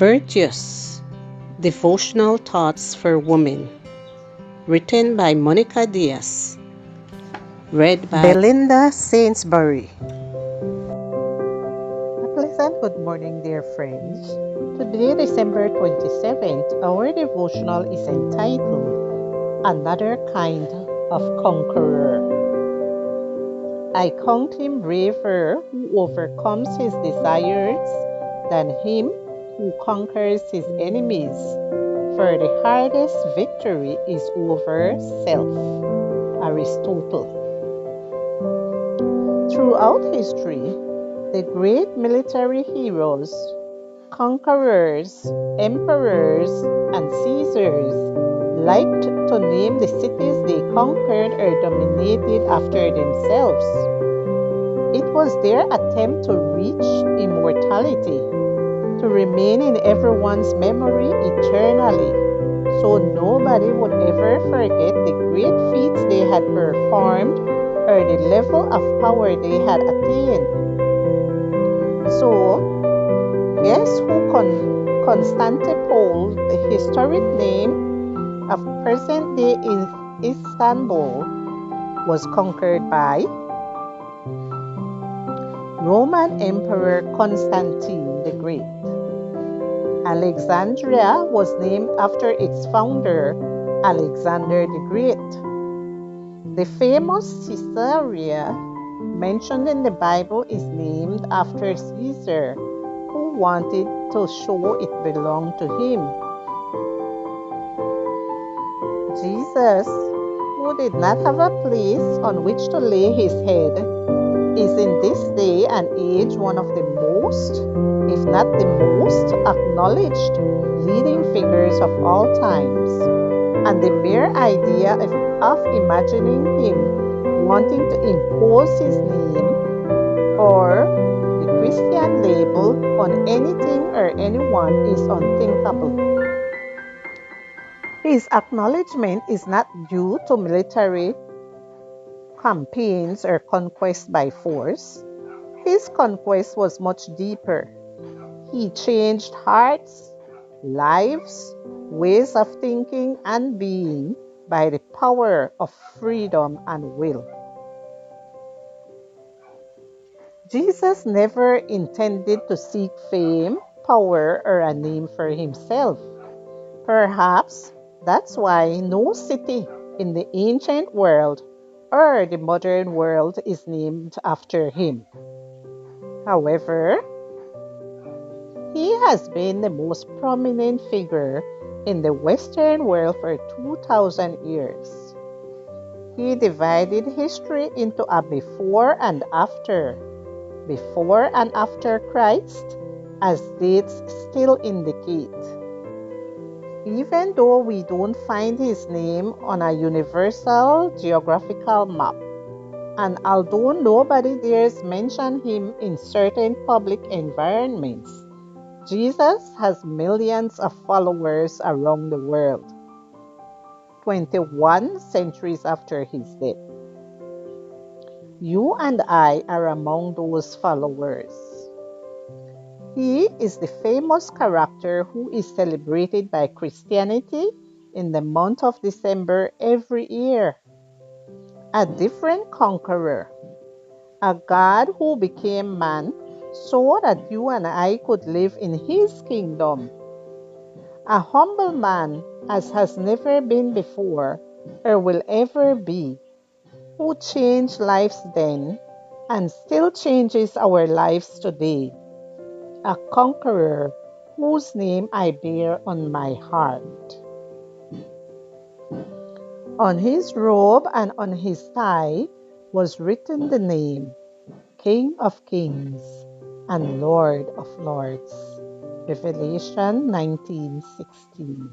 Virtuous Devotional Thoughts for Women, written by Monica Diaz, read by Belinda Sainsbury. A pleasant good morning, dear friends. Today, December 27th, our devotional is entitled Another Kind of Conqueror. I count him braver who overcomes his desires than him who conquers his enemies, for the hardest victory is over self. Aristotle. Throughout history, the great military heroes, conquerors, emperors, and Caesars liked to name the cities they conquered or dominated after themselves. It was their attempt to reach immortality, to remain in everyone's memory eternally, so nobody would ever forget the great feats they had performed or the level of power they had attained. So, guess who Constantinople, the historic name of present-day Istanbul, was conquered by? Roman Emperor Constantine the Great. Alexandria was named after its founder, Alexander the Great. The famous Caesarea mentioned in the Bible is named after Caesar, who wanted to show it belonged to him. Jesus, who did not have a place on which to lay his head, is in this day and age one of the most, if not the most, acknowledged leading figures of all times. And the mere idea of imagining him wanting to impose his name or the Christian label on anything or anyone is unthinkable. His acknowledgement is not due to military campaigns or conquest by force. His conquest was much deeper. He changed hearts, lives, ways of thinking and being by the power of freedom and will. Jesus never intended to seek fame, power, or a name for himself. Perhaps that's why no city in the ancient world or the modern world is named after him. However, he has been the most prominent figure in the Western world for 2,000 years. He divided history into a before and after Christ, as dates still indicate. Even though we don't find his name on a universal geographical map, and although nobody dares mention him in certain public environments, Jesus has millions of followers around the world, 21 centuries after his death. You and I are among those followers. He is the famous character who is celebrated by Christianity in the month of December every year. A different conqueror, a God who became man so that you and I could live in his kingdom. A humble man as has never been before or will ever be, who changed lives then and still changes our lives today. A conqueror whose name I bear on my heart. On his robe and on his thigh was written the name, King of Kings and Lord of Lords. Revelation 19:16.